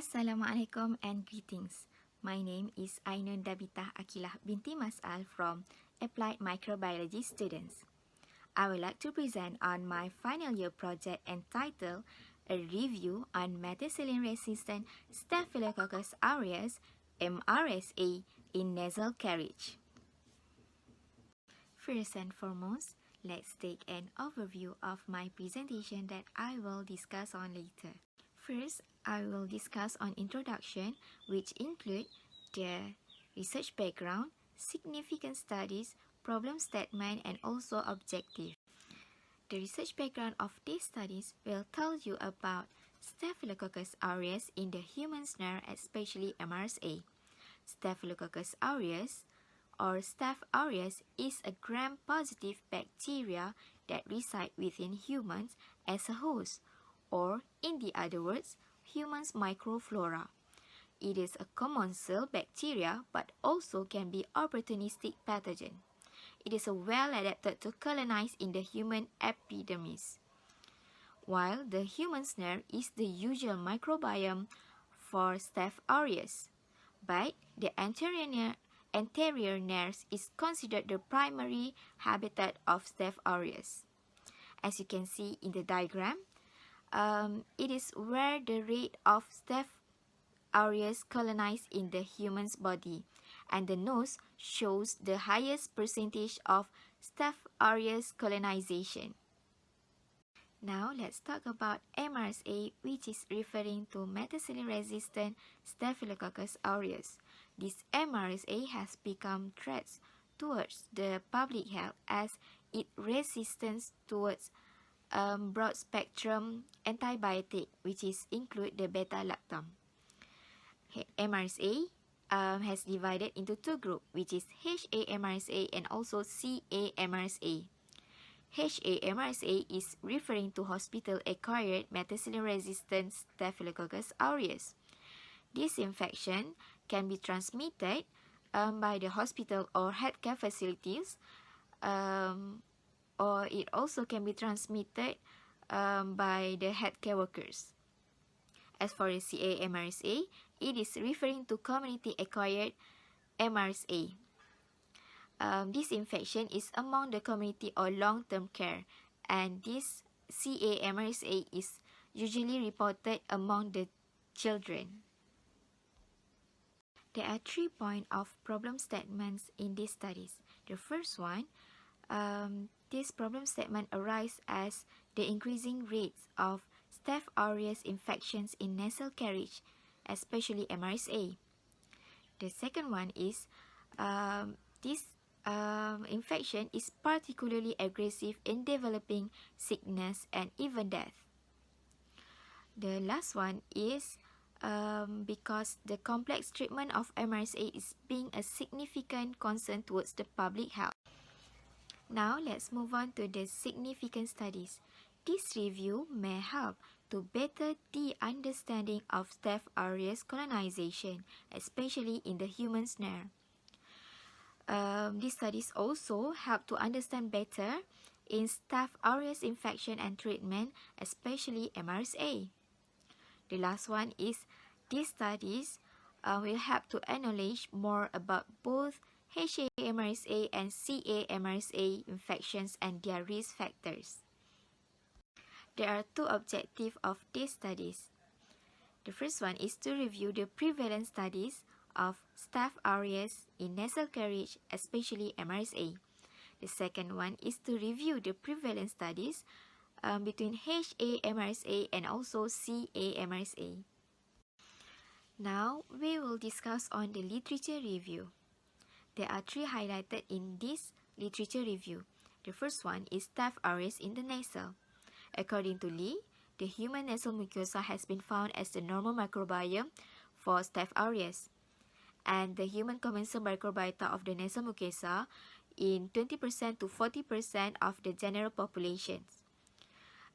Assalamualaikum and greetings. My name is Ainun Dabitah Akilah binti Mas'al from Applied Microbiology students. I would like to present on my final year project entitled A Review on Methicillin-Resistant Staphylococcus aureus (MRSA) in Nasal Carriage. First and foremost, let's take an overview of my presentation that I will discuss on later. First, I will discuss on introduction, which include the research background, significant studies, problem statement, and also objective. The research background of these studies will tell you about Staphylococcus aureus in the human snare, especially MRSA. Staphylococcus aureus or Staph aureus is a gram-positive bacteria that reside within humans as a host, or in the other words, humans microflora. It is a commensal bacteria but also can be opportunistic pathogen. It is well adapted to colonize in the human epidermis, while the human snare is the usual microbiome for Staph aureus. But the anterior nares is considered the primary habitat of Staph aureus. As you can see in the diagram, it is where the rate of Staph aureus colonize in the human's body, and the nose shows the highest percentage of Staph aureus colonization. Now let's talk about MRSA, which is referring to Methicillin-Resistant Staphylococcus aureus. This MRSA has become threats towards the public health as it resistance towards broad-spectrum antibiotic, which is include the beta-lactam. MRSA has divided into two groups, which is HA-MRSA and also CA-MRSA. HA-MRSA is referring to hospital-acquired methicillin-resistant Staphylococcus aureus. This infection can be transmitted by the hospital or healthcare facilities, or it also can be transmitted by the healthcare workers. As for the CA-MRSA, it is referring to community-acquired MRSA. This infection is among the community or long-term care, and this CA-MRSA is usually reported among the children. There are 3 points of problem statements in these studies. The first one, this problem statement arises as the increasing rates of Staph aureus infections in nasal carriage, especially MRSA. The second one is this infection is particularly aggressive in developing sickness and even death. The last one is because the complex treatment of MRSA is being a significant concern towards the public health. Now let's move on to the significant studies. This review may help to better the understanding of Staph aureus colonization, especially in the human snare. These studies also help to understand better in Staph aureus infection and treatment, especially MRSA. The last one is these studies will help to acknowledge more about both HA-MRSA and CA-MRSA infections and their risk factors. There are 2 objectives of these studies. The first one is to review the prevalence studies of Staph aureus in nasal carriage, especially MRSA. The second one is to review the prevalence studies between HA-MRSA and also CA-MRSA. Now, we will discuss on the literature review. There are 3 highlighted in this literature review. The first one is Staph aureus in the nasal. According to Lee, the human nasal mucosa has been found as the normal microbiome for Staph aureus, and the human commensal microbiota of the nasal mucosa in 20% to 40% of the general population.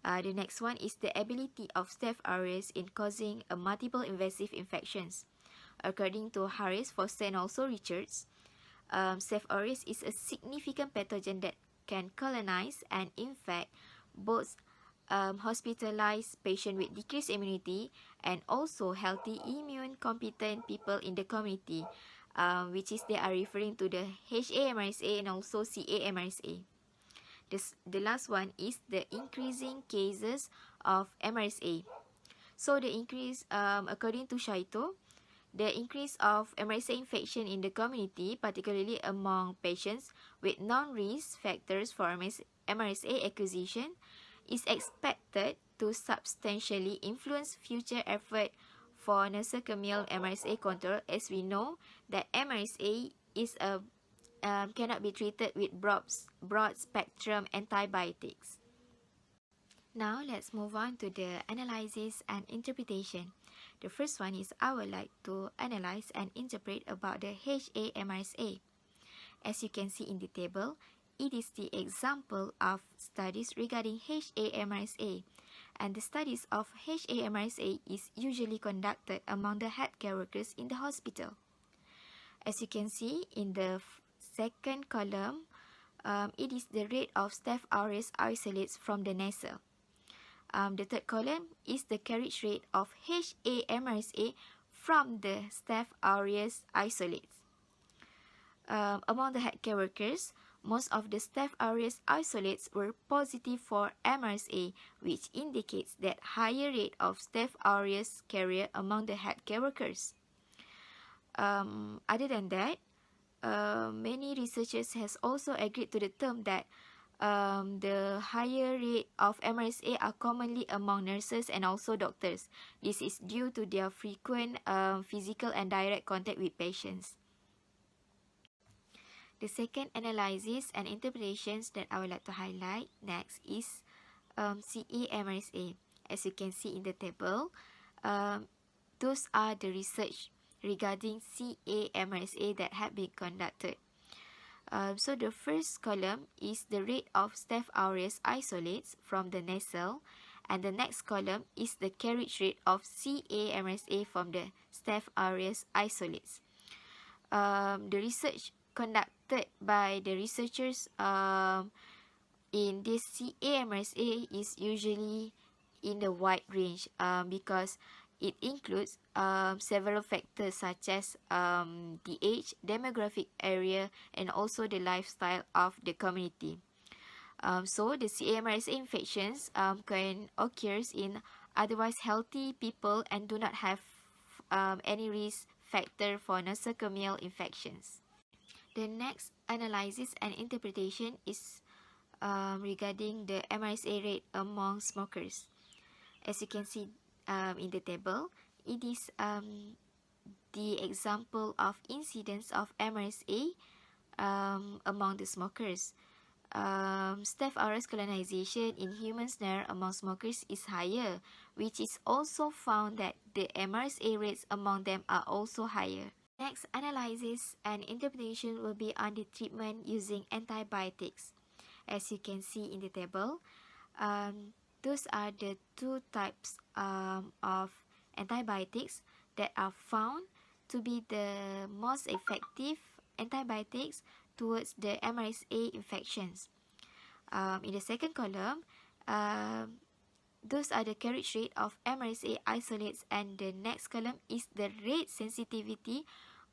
The next one is the ability of Staph aureus in causing a multiple invasive infections. According to Harris, Foster, and also Richards, Staph aureus is a significant pathogen that can colonize and infect both hospitalized patient with decreased immunity, and also healthy immune competent people in the community, which is they are referring to the HA-MRSA and also CA-MRSA. The last one is the increasing cases of MRSA. So the increase, according to Shaito, the increase of MRSA infection in the community, particularly among patients with non-risk factors for MRSA acquisition, is expected to substantially influence future effort for nosocomial MRSA control, as we know that MRSA is cannot be treated with broad spectrum antibiotics. Now let's move on to the analysis and interpretation. The first one is I would like to analyze and interpret about the HA-MRSA. As you can see in the table, it is the example of studies regarding HA-MRSA, and the studies of HA-MRSA is usually conducted among the healthcare workers in the hospital. As you can see in the second column, it is the rate of Staph aureus isolates from the nasal. The third column is the carriage rate of HA-MRSA from the Staph aureus isolates. Among the healthcare workers, most of the Staph aureus isolates were positive for MRSA, which indicates that higher rate of Staph aureus carrier among the healthcare workers. Other than that, many researchers has also agreed to the term that the higher rate of MRSA are commonly among nurses and also doctors. This is due to their frequent physical and direct contact with patients. The second analysis and interpretations that I would like to highlight next is CA-MRSA. As you can see in the table, those are the research regarding CA-MRSA that have been conducted. So the first column is the rate of Staph aureus isolates from the nasal, and the next column is the carriage rate of CA-MRSA from the Staph aureus isolates. The research conducted by the researchers in this CA-MRSA is usually in the wide range because it includes several factors such as the age, demographic area, and also the lifestyle of the community. So the CA-MRSA infections can occur in otherwise healthy people and do not have any risk factor for nosocomial infections. The next analysis and interpretation is regarding the MRSA rate among smokers. As you can see in the table, it is the example of incidence of MRSA among the smokers. Staph aureus colonization in human snare among smokers is higher, which is also found that the MRSA rates among them are also higher. Next analysis and interpretation will be on the treatment using antibiotics. As you can see in the table, those are the two types of antibiotics that are found to be the most effective antibiotics towards the MRSA infections. In the second column, those are the carriage rate of MRSA isolates, and the next column is the rate sensitivity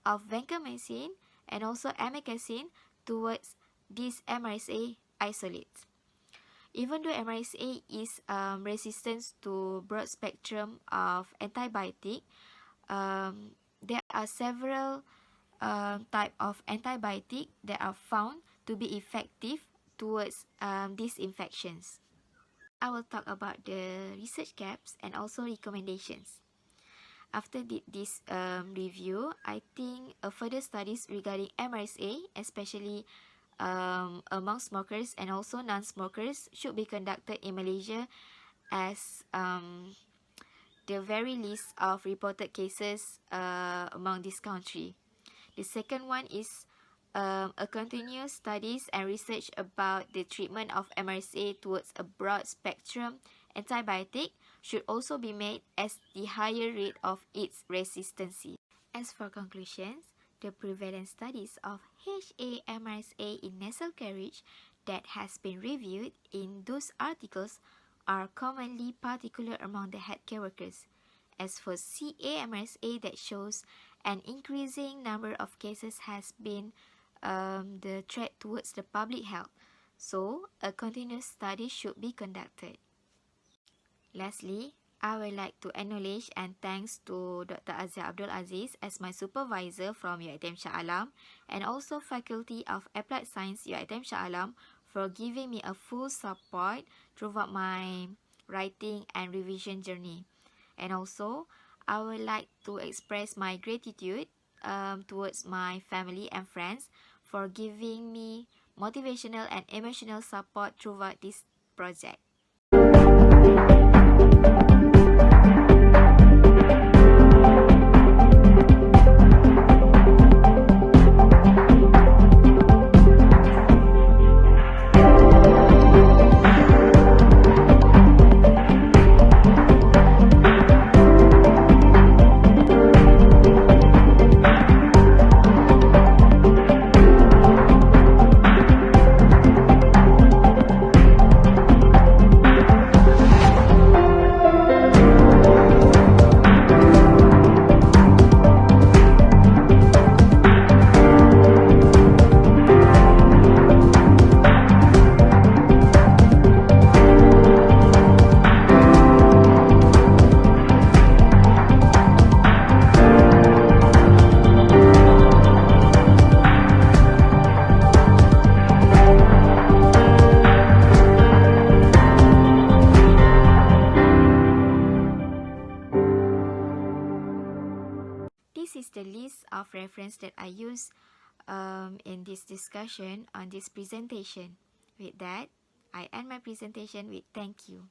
of vancomycin and also amikacin towards these MRSA isolates. Even though MRSA is resistant to broad spectrum of antibiotic, there are several type of antibiotic that are found to be effective towards these infections. I will talk about the research gaps and also recommendations. After this review, I think further studies regarding MRSA, especially among smokers and also non-smokers, should be conducted in Malaysia, as the very least of reported cases among this country. The second one is a continuous studies and research about the treatment of MRSA towards a broad spectrum antibiotic should also be made as the higher rate of its resistancy. As for conclusions, the prevalence studies of HA-MRSA in nasal carriage that has been reviewed in those articles are commonly particular among the healthcare workers. As for CAMRSA, that shows an increasing number of cases has been the threat towards the public health. So, a continuous study should be conducted. Lastly, I would like to acknowledge and thanks to Dr. Azia Abdul Aziz as my supervisor from UiTM Salam and also Faculty of Applied Science UiTM Salam for giving me a full support throughout my writing and revision journey. And also, I would like to express my gratitude towards my family and friends for giving me motivational and emotional support throughout this project. This is the list of reference that I use in this discussion on this presentation. With that, I end my presentation with thank you.